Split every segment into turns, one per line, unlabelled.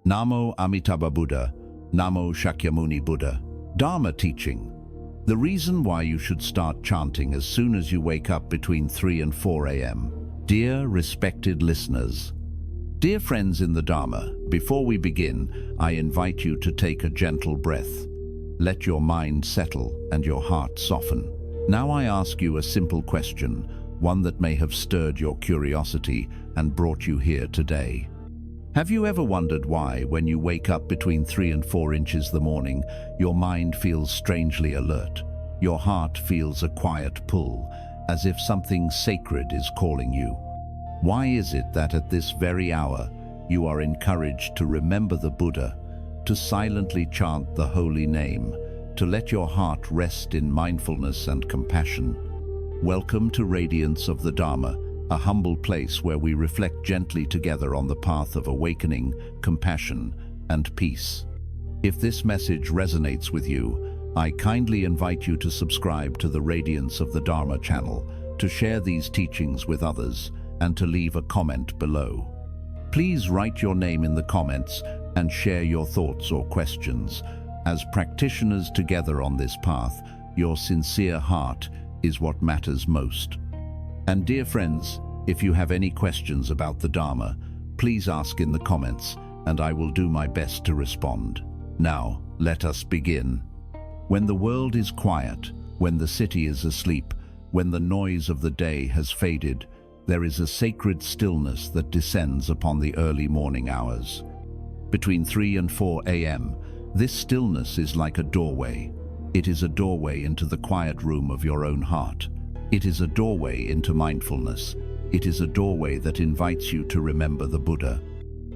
Namo Amitabha Buddha, Namo Shakyamuni Buddha. Dharma teaching. The reason why you should start chanting as soon as you wake up between 3 and 4 a.m. Dear respected listeners, dear friends in the Dharma, before we begin, I invite you to take a gentle breath. Let your mind settle and your heart soften. Now I ask you a simple question, one that may have stirred your curiosity and brought you here today. Have you ever wondered why, when you wake up between 3 and 4 inches the morning, your mind feels strangely alert? Your heart feels a quiet pull, as if something sacred is calling you. Why is it that at this very hour, you are encouraged to remember the Buddha, to silently chant the holy name, to let your heart rest in mindfulness and compassion? Welcome to Radiance of the Dharma, a humble place where we reflect gently together on the path of awakening, compassion, and peace. If this message resonates with you, I kindly invite you to subscribe to the Radiance of the Dharma channel, to share these teachings with others, and to leave a comment below. Please write your name in the comments and share your thoughts or questions. As practitioners together on this path, your sincere heart is what matters most. And dear friends, if you have any questions about the Dharma, please ask in the comments, and I will do my best to respond. Now, let us begin. When the world is quiet, when the city is asleep, when the noise of the day has faded, there is a sacred stillness that descends upon the early morning hours. Between 3 and 4 a.m., this stillness is like a doorway. It is a doorway into the quiet room of your own heart. It is a doorway into mindfulness. It is a doorway that invites you to remember the Buddha.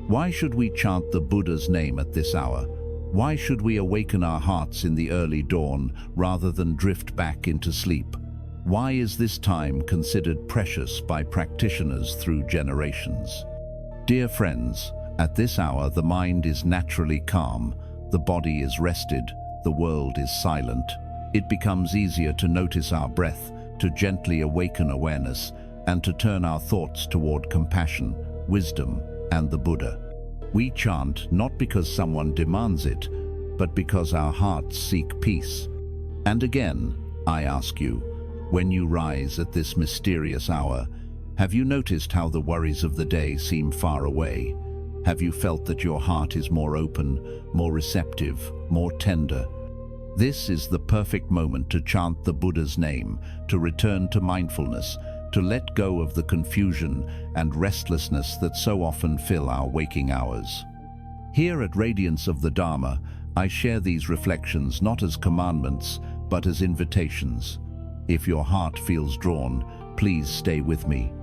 Why should we chant the Buddha's name at this hour? Why should we awaken our hearts in the early dawn rather than drift back into sleep? Why is this time considered precious by practitioners through generations? Dear friends, at this hour the mind is naturally calm, the body is rested, the world is silent. It becomes easier to notice our breath, to gently awaken awareness, and to turn our thoughts toward compassion, wisdom, and the Buddha. We chant not because someone demands it, but because our hearts seek peace. And again, I ask you, when you rise at this mysterious hour, have you noticed how the worries of the day seem far away? Have you felt that your heart is more open, more receptive, more tender? This is the perfect moment to chant the Buddha's name, to return to mindfulness, to let go of the confusion and restlessness that so often fill our waking hours. Here at Radiance of the Dharma, I share these reflections not as commandments, but as invitations. If your heart feels drawn, please stay with me.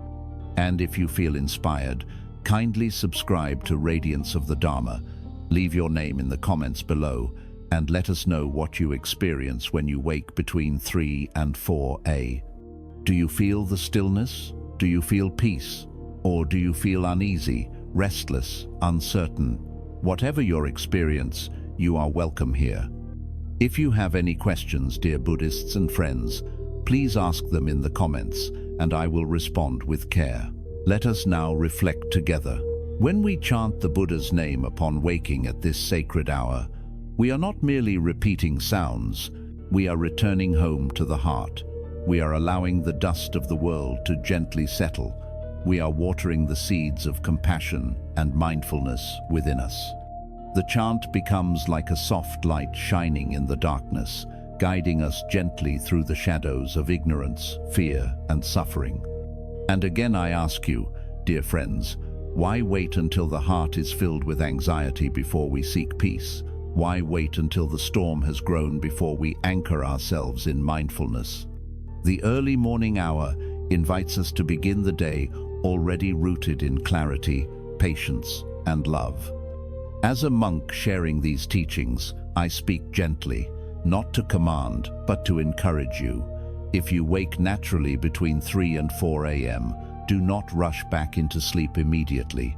And if you feel inspired, kindly subscribe to Radiance of the Dharma. Leave your name in the comments below, and let us know what you experience when you wake between 3 and 4 a.m. Do you feel the stillness? Do you feel peace? Or do you feel uneasy, restless, uncertain? Whatever your experience, you are welcome here. If you have any questions, dear Buddhists and friends, please ask them in the comments, and I will respond with care. Let us now reflect together. When we chant the Buddha's name upon waking at this sacred hour, we are not merely repeating sounds, we are returning home to the heart. We are allowing the dust of the world to gently settle. We are watering the seeds of compassion and mindfulness within us. The chant becomes like a soft light shining in the darkness, guiding us gently through the shadows of ignorance, fear, and suffering. And again I ask you, dear friends, why wait until the heart is filled with anxiety before we seek peace? Why wait until the storm has grown before we anchor ourselves in mindfulness? The early morning hour invites us to begin the day already rooted in clarity, patience, and love. As a monk sharing these teachings, I speak gently, not to command, but to encourage you. If you wake naturally between 3 and 4 a.m., do not rush back into sleep immediately.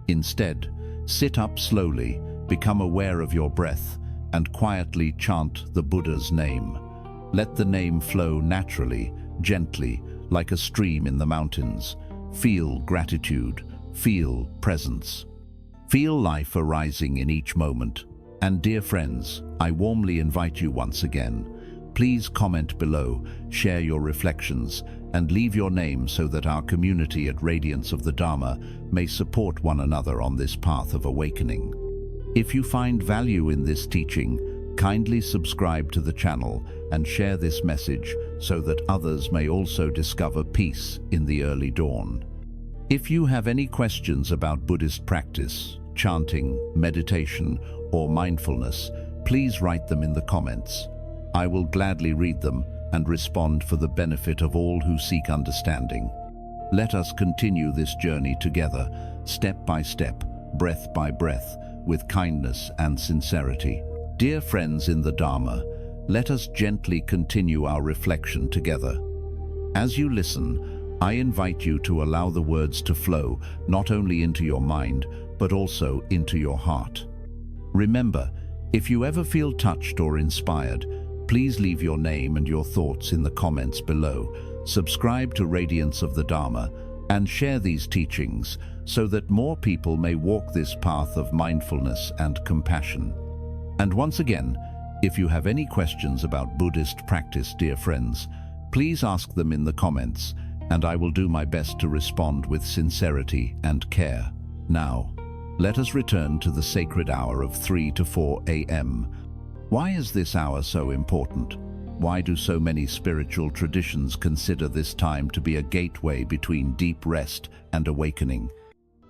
Instead, sit up slowly, become aware of your breath, and quietly chant the Buddha's name. Let the name flow naturally, gently, like a stream in the mountains. Feel gratitude, feel presence. Feel life arising in each moment. And dear friends, I warmly invite you once again. Please comment below, share your reflections, and leave your name so that our community at Radiance of the Dharma may support one another on this path of awakening. If you find value in this teaching, kindly subscribe to the channel and share this message so that others may also discover peace in the early dawn. If you have any questions about Buddhist practice, chanting, meditation, or mindfulness, please write them in the comments. I will gladly read them and respond for the benefit of all who seek understanding. Let us continue this journey together, step by step, breath by breath, with kindness and sincerity. Dear friends in the Dharma, let us gently continue our reflection together. As you listen, I invite you to allow the words to flow not only into your mind, but also into your heart. Remember, if you ever feel touched or inspired, please leave your name and your thoughts in the comments below. Subscribe to Radiance of the Dharma and share these teachings so that more people may walk this path of mindfulness and compassion. And once again, if you have any questions about Buddhist practice, dear friends, please ask them in the comments, and I will do my best to respond with sincerity and care. Now, let us return to the sacred hour of 3 to 4 a.m. Why is this hour so important? Why do so many spiritual traditions consider this time to be a gateway between deep rest and awakening?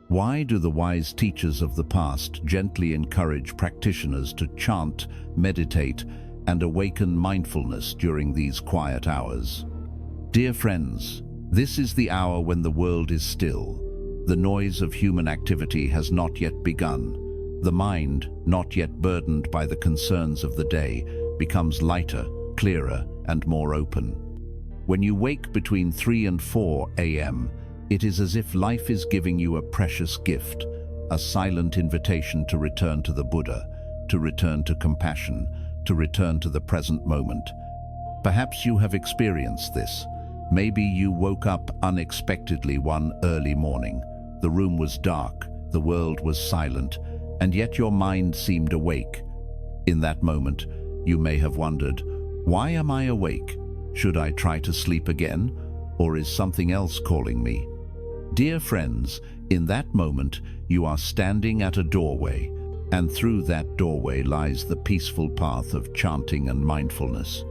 Why do the wise teachers of the past gently encourage practitioners to chant, meditate, and awaken mindfulness during these quiet hours? Dear friends, this is the hour when the world is still. The noise of human activity has not yet begun. The mind, not yet burdened by the concerns of the day, becomes lighter, clearer, and more open. When you wake between 3 and 4 a.m., it is as if life is giving you a precious gift, a silent invitation to return to the Buddha, to return to compassion, to return to the present moment. Perhaps you have experienced this. Maybe you woke up unexpectedly one early morning. The room was dark, the world was silent, and yet your mind seemed awake. In that moment, you may have wondered, why am I awake? Should I try to sleep again? Or is something else calling me? Dear friends, in that moment, you are standing at a doorway, and through that doorway lies the peaceful path of chanting and mindfulness.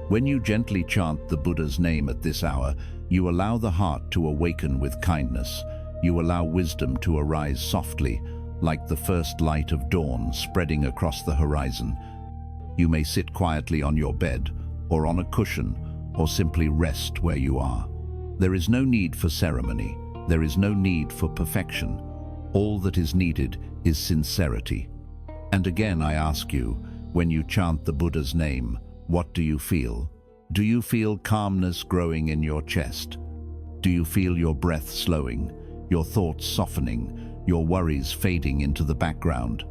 When you gently chant the Buddha's name at this hour, you allow the heart to awaken with kindness. You allow wisdom to arise softly, like the first light of dawn spreading across the horizon. You may sit quietly on your bed, or on a cushion, or simply rest where you are. There is no need for ceremony. There is no need for perfection. All that is needed is sincerity. And again I ask you, when you chant the Buddha's name, what do you feel? Do you feel calmness growing in your chest? Do you feel your breath slowing, your thoughts softening, your worries fading into the background?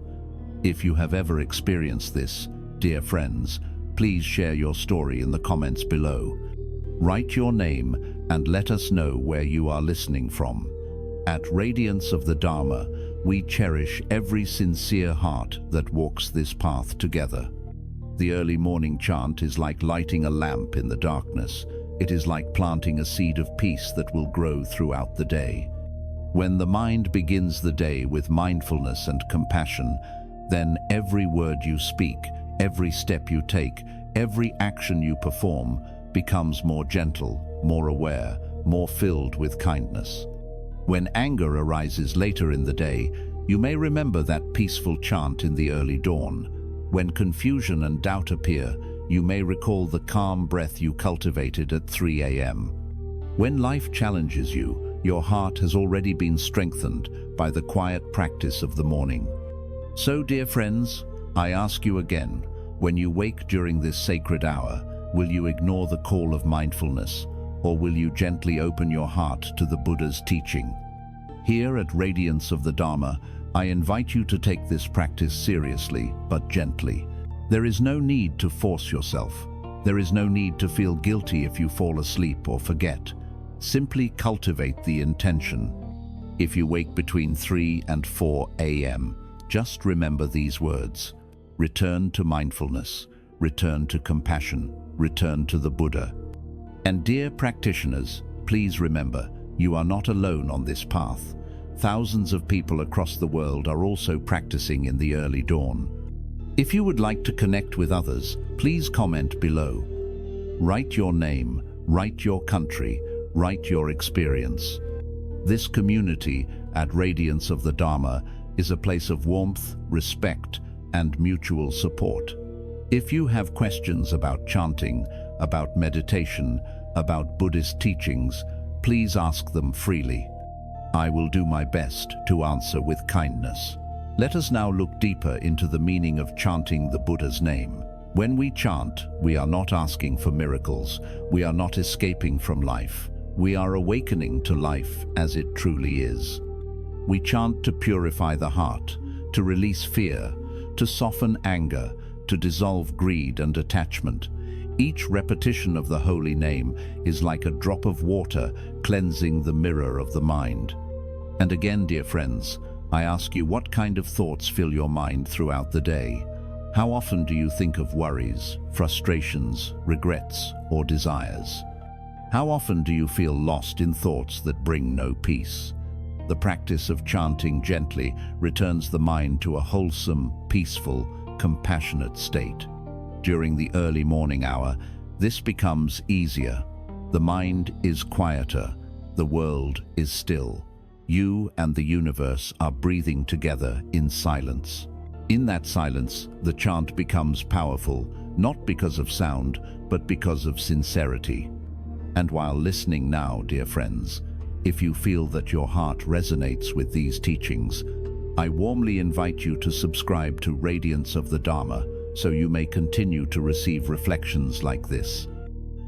If you have ever experienced this, dear friends, please share your story in the comments below. Write your name and let us know where you are listening from. At Radiance of the Dharma, we cherish every sincere heart that walks this path together. The early morning chant is like lighting a lamp in the darkness. It is like planting a seed of peace that will grow throughout the day. When the mind begins the day with mindfulness and compassion, then every word you speak, every step you take, every action you perform becomes more gentle, more aware, more filled with kindness. When anger arises later in the day, you may remember that peaceful chant in the early dawn. When confusion and doubt appear, you may recall the calm breath you cultivated at 3 a.m. When life challenges you, your heart has already been strengthened by the quiet practice of the morning. So, dear friends, I ask you again, when you wake during this sacred hour, will you ignore the call of mindfulness, or will you gently open your heart to the Buddha's teaching? Here at Radiance of the Dharma, I invite you to take this practice seriously, but gently. There is no need to force yourself. There is no need to feel guilty if you fall asleep or forget. Simply cultivate the intention. If you wake between 3 and 4 a.m., just remember these words. Return to mindfulness, return to compassion, return to the Buddha. And dear practitioners, please remember, you are not alone on this path. Thousands of people across the world are also practicing in the early dawn. If you would like to connect with others, please comment below. Write your name, write your country, write your experience. This community at Radiance of the Dharma is a place of warmth, respect, and mutual support. If you have questions about chanting, about meditation, about Buddhist teachings, please ask them freely. I will do my best to answer with kindness. Let us now look deeper into the meaning of chanting the Buddha's name. When we chant, we are not asking for miracles. We are not escaping from life. We are awakening to life as it truly is. We chant to purify the heart, to release fear, to soften anger, to dissolve greed and attachment. Each repetition of the holy name is like a drop of water cleansing the mirror of the mind. And again, dear friends, I ask you, what kind of thoughts fill your mind throughout the day? How often do you think of worries, frustrations, regrets, or desires? How often do you feel lost in thoughts that bring no peace? The practice of chanting gently returns the mind to a wholesome, peaceful, compassionate state. During the early morning hour, this becomes easier. The mind is quieter. The world is still. You and the universe are breathing together in silence. In that silence, the chant becomes powerful, not because of sound, but because of sincerity. And while listening now, dear friends, if you feel that your heart resonates with these teachings, I warmly invite you to subscribe to Radiance of the Dharma so you may continue to receive reflections like this.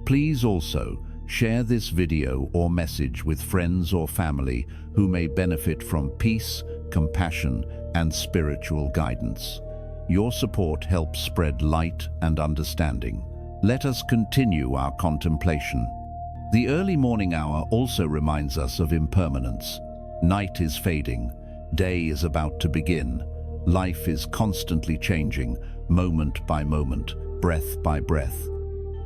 Please also share this video or message with friends or family who may benefit from peace, compassion, and spiritual guidance. Your support helps spread light and understanding. Let us continue our contemplation. The early morning hour also reminds us of impermanence. Night is fading. Day is about to begin. Life is constantly changing, moment by moment, breath by breath.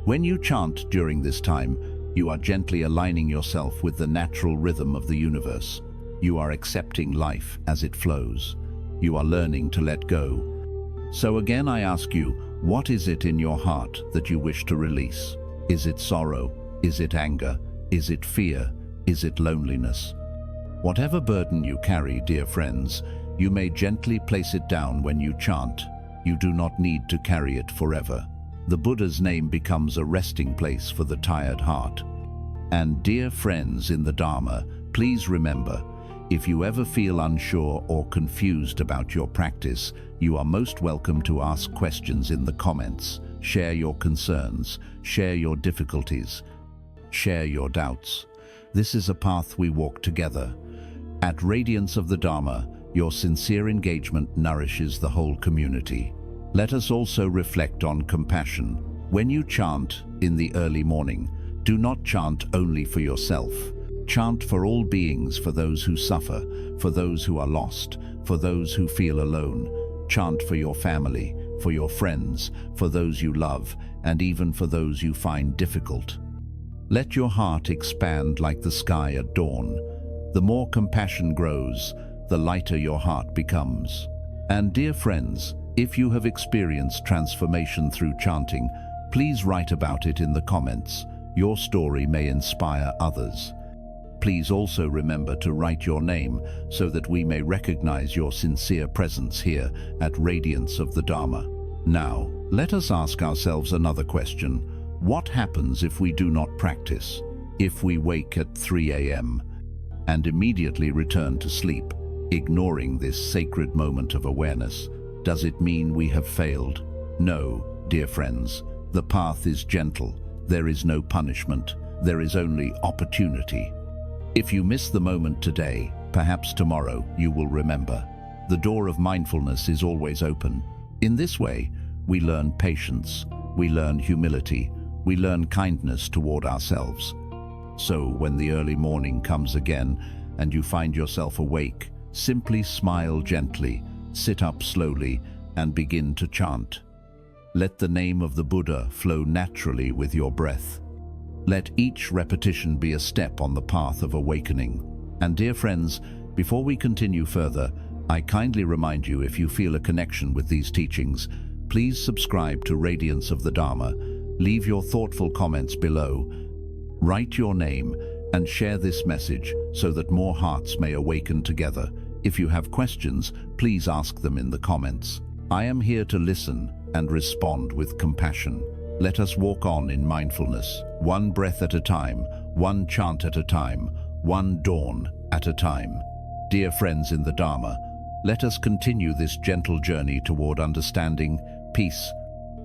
When you chant during this time, you are gently aligning yourself with the natural rhythm of the universe. You are accepting life as it flows. You are learning to let go. So again, I ask you, what is it in your heart that you wish to release? Is it sorrow? Is it anger? Is it fear? Is it loneliness? Whatever burden you carry, dear friends, you may gently place it down when you chant. You do not need to carry it forever. The Buddha's name becomes a resting place for the tired heart. And dear friends in the Dharma, please remember, if you ever feel unsure or confused about your practice, you are most welcome to ask questions in the comments. Share your concerns, share your difficulties, share your doubts. This is a path we walk together. At Radiance of the Dharma, your sincere engagement nourishes the whole community. Let us also reflect on compassion. When you chant in the early morning, do not chant only for yourself. Chant for all beings, for those who suffer, for those who are lost, for those who feel alone. Chant for your family, for your friends, for those you love, and even for those you find difficult. Let your heart expand like the sky at dawn. The more compassion grows, the lighter your heart becomes. And dear friends, if you have experienced transformation through chanting, please write about it in the comments. Your story may inspire others. Please also remember to write your name so that we may recognize your sincere presence here at Radiance of the Dharma. Now, let us ask ourselves another question. What happens if we do not practice? If we wake at 3 a.m. and immediately return to sleep, ignoring this sacred moment of awareness, does it mean we have failed? No, dear friends, the path is gentle. There is no punishment. There is only opportunity. If you miss the moment today, perhaps tomorrow you will remember. The door of mindfulness is always open. In this way, we learn patience, we learn humility, we learn kindness toward ourselves. So when the early morning comes again, and you find yourself awake, simply smile gently, sit up slowly, and begin to chant. Let the name of the Buddha flow naturally with your breath. Let each repetition be a step on the path of awakening. And dear friends, before we continue further, I kindly remind you, if you feel a connection with these teachings, please subscribe to Radiance of the Dharma, leave your thoughtful comments below, write your name, and share this message so that more hearts may awaken together. If you have questions, please ask them in the comments. I am here to listen and respond with compassion. Let us walk on in mindfulness, one breath at a time, one chant at a time, one dawn at a time. Dear friends in the Dharma, let us continue this gentle journey toward understanding, peace,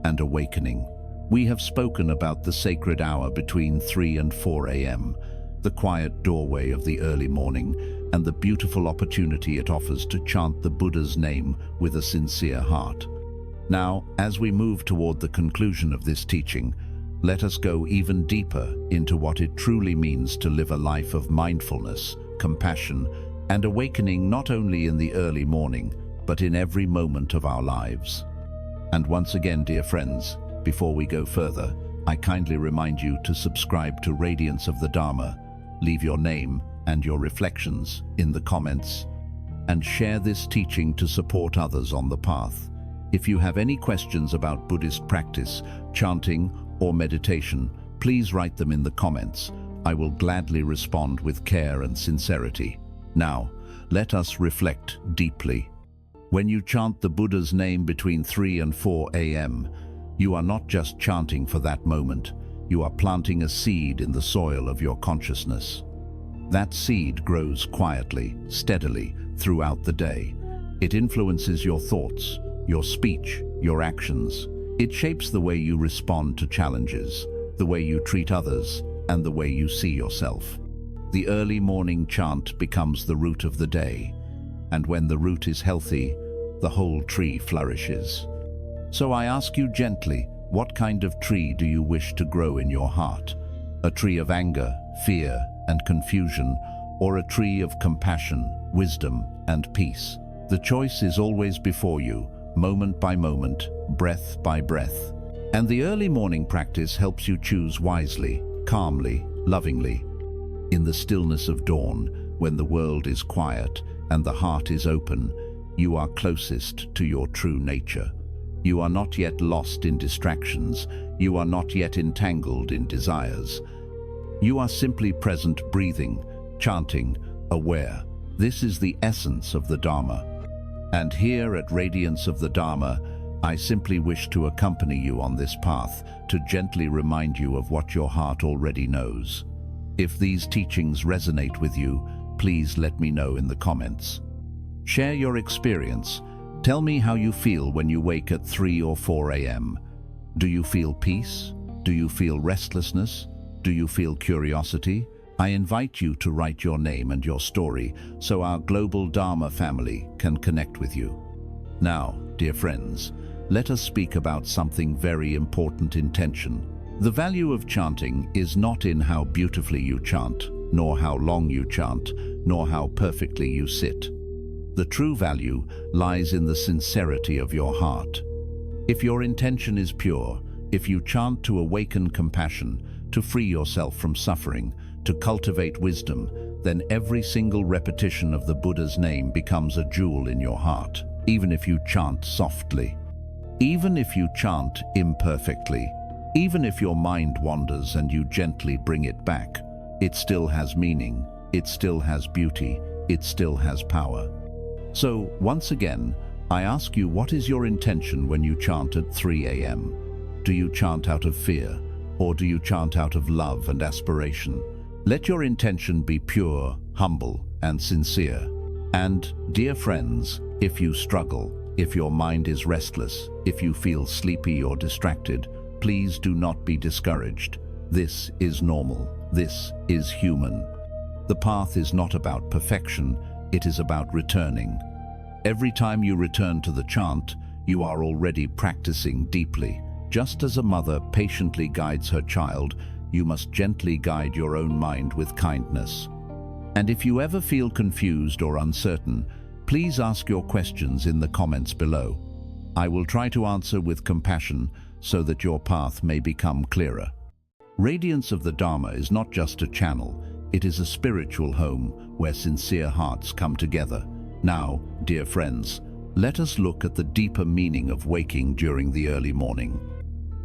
and awakening. We have spoken about the sacred hour between 3 and 4 a.m., the quiet doorway of the early morning, and the beautiful opportunity it offers to chant the Buddha's name with a sincere heart. Now, as we move toward the conclusion of this teaching, let us go even deeper into what it truly means to live a life of mindfulness, compassion, and awakening, not only in the early morning, but in every moment of our lives. And once again, dear friends, before we go further, I kindly remind you to subscribe to Radiance of the Dharma, leave your name and your reflections in the comments, and share this teaching to support others on the path. If you have any questions about Buddhist practice, chanting, or meditation, please write them in the comments. I will gladly respond with care and sincerity. Now, let us reflect deeply. When you chant the Buddha's name between 3 and 4 a.m., you are not just chanting for that moment, you are planting a seed in the soil of your consciousness. That seed grows quietly, steadily, throughout the day. It influences your thoughts, your speech, your actions. It shapes the way you respond to challenges, the way you treat others, and the way you see yourself. The early morning chant becomes the root of the day, and when the root is healthy, the whole tree flourishes. So I ask you gently, what kind of tree do you wish to grow in your heart? A tree of anger, fear, and confusion, or a tree of compassion, wisdom, and peace? The choice is always before you, moment by moment, breath by breath. And the early morning practice helps you choose wisely, calmly, lovingly. In the stillness of dawn, when the world is quiet and the heart is open, you are closest to your true nature. You are not yet lost in distractions. You are not yet entangled in desires. You are simply present, breathing, chanting, aware. This is the essence of the Dharma. And here at Radiance of the Dharma, I simply wish to accompany you on this path, to gently remind you of what your heart already knows. If these teachings resonate with you, please let me know in the comments. Share your experience. Tell me how you feel when you wake at 3 or 4 a.m. Do you feel peace? Do you feel restlessness? Do you feel curiosity? I invite you to write your name and your story so our global Dharma family can connect with you. Now, dear friends, let us speak about something very important: intention. The value of chanting is not in how beautifully you chant, nor how long you chant, nor how perfectly you sit. The true value lies in the sincerity of your heart. If your intention is pure, if you chant to awaken compassion, to free yourself from suffering, to cultivate wisdom, then every single repetition of the Buddha's name becomes a jewel in your heart, even if you chant softly. Even if you chant imperfectly, even if your mind wanders and you gently bring it back, it still has meaning, it still has beauty, it still has power. So, once again, I ask you, what is your intention when you chant at 3 a.m.? Do you chant out of fear, or do you chant out of love and aspiration? Let your intention be pure, humble, and sincere. And, dear friends, if you struggle, if your mind is restless, if you feel sleepy or distracted, please do not be discouraged. This is normal. This is human. The path is not about perfection, it is about returning. Every time you return to the chant, you are already practicing deeply. Just as a mother patiently guides her child, you must gently guide your own mind with kindness. And if you ever feel confused or uncertain, please ask your questions in the comments below. I will try to answer with compassion so that your path may become clearer. Radiance of the Dharma is not just a channel, it is a spiritual home where sincere hearts come together. Now, dear friends, let us look at the deeper meaning of waking during the early morning.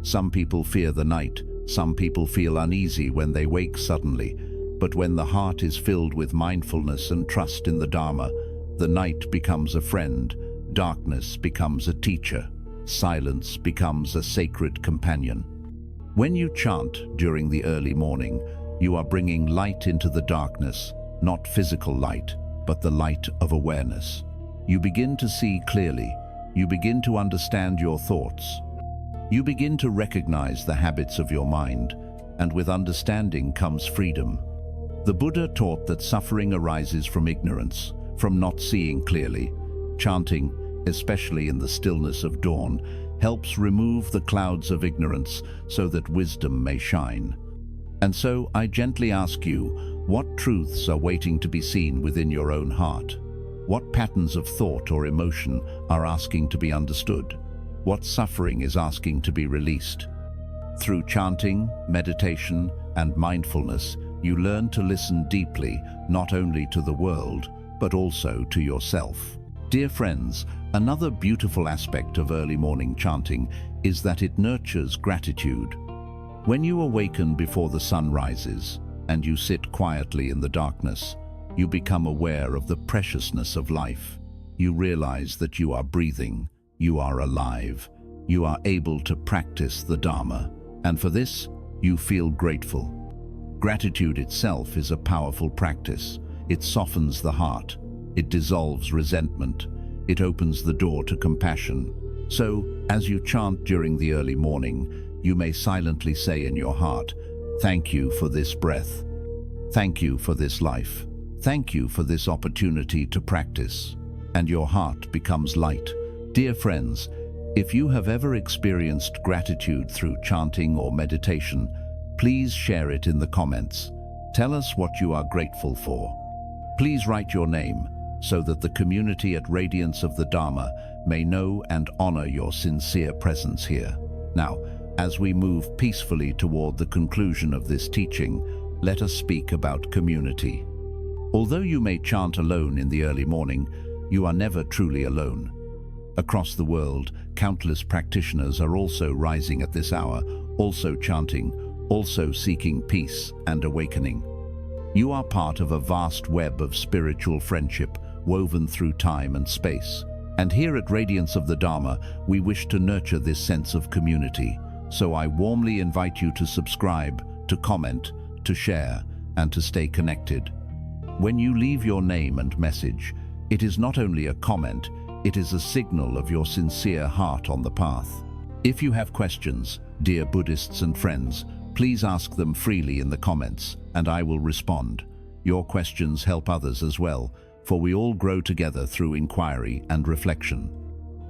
Some people fear the night, some people feel uneasy when they wake suddenly, but when the heart is filled with mindfulness and trust in the Dharma, the night becomes a friend, darkness becomes a teacher, silence becomes a sacred companion. When you chant during the early morning, you are bringing light into the darkness, not physical light, but the light of awareness. You begin to see clearly, you begin to understand your thoughts. You begin to recognize the habits of your mind, and with understanding comes freedom. The Buddha taught that suffering arises from ignorance, from not seeing clearly. Chanting, especially in the stillness of dawn, helps remove the clouds of ignorance so that wisdom may shine. And so I gently ask you, what truths are waiting to be seen within your own heart? What patterns of thought or emotion are asking to be understood? What suffering is asking to be released? Through chanting, meditation, and mindfulness, you learn to listen deeply, not only to the world, but also to yourself. Dear friends, another beautiful aspect of early morning chanting is that it nurtures gratitude. When you awaken before the sun rises, and you sit quietly in the darkness, you become aware of the preciousness of life. You realize that you are breathing, you are alive, you are able to practice the Dharma, and for this, you feel grateful. Gratitude itself is a powerful practice. It softens the heart, it dissolves resentment, it opens the door to compassion. So, as you chant during the early morning, you may silently say in your heart, "Thank you for this breath. Thank you for this life. Thank you for this opportunity to practice." And your heart becomes light. Dear friends, if you have ever experienced gratitude through chanting or meditation, please share it in the comments. Tell us what you are grateful for. Please write your name so that the community at Radiance of the Dharma may know and honor your sincere presence here. Now, as we move peacefully toward the conclusion of this teaching, let us speak about community. Although you may chant alone in the early morning, you are never truly alone. Across the world, countless practitioners are also rising at this hour, also chanting, also seeking peace and awakening. You are part of a vast web of spiritual friendship woven through time and space. And here at Radiance of the Dharma, we wish to nurture this sense of community. So I warmly invite you to subscribe, to comment, to share, and to stay connected. When you leave your name and message, it is not only a comment, it is a signal of your sincere heart on the path. If you have questions, dear Buddhists and friends, please ask them freely in the comments, and I will respond. Your questions help others as well, for we all grow together through inquiry and reflection.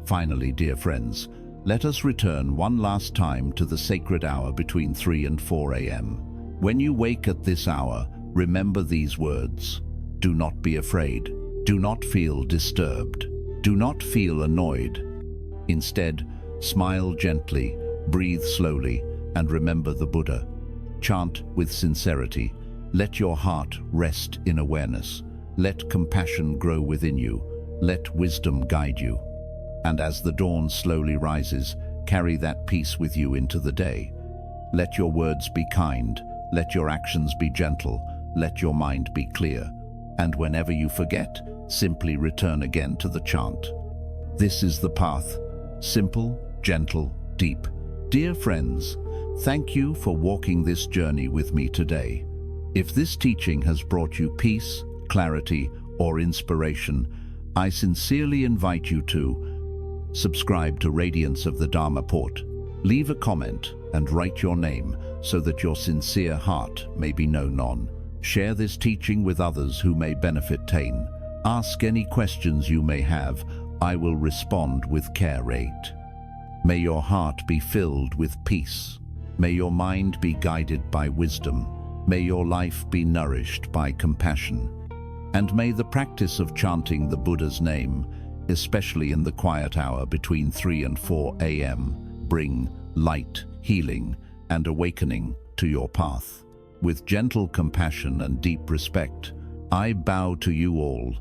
Finally, dear friends, let us return one last time to the sacred hour between 3 and 4 a.m. When you wake at this hour, remember these words. Do not be afraid. Do not feel disturbed. Do not feel annoyed. Instead, smile gently, breathe slowly, and remember the Buddha. Chant with sincerity. Let your heart rest in awareness. Let compassion grow within you. Let wisdom guide you. And as the dawn slowly rises, carry that peace with you into the day. Let your words be kind. Let your actions be gentle. Let your mind be clear. And whenever you forget, simply return again to the chant. This is the path. Simple, gentle, deep. Dear friends, thank you for walking this journey with me today. If this teaching has brought you peace, clarity, or inspiration, I sincerely invite you to subscribe to Radiance of the Dharma Port. Leave a comment and write your name so that your sincere heart may be known on. Share this teaching with others who may benefit. Ask any questions you may have. I will respond with care. May your heart be filled with peace. May your mind be guided by wisdom. May your life be nourished by compassion. And may the practice of chanting the Buddha's name, especially in the quiet hour between 3 and 4 a.m., bring light, healing, and awakening to your path. With gentle compassion and deep respect, I bow to you all,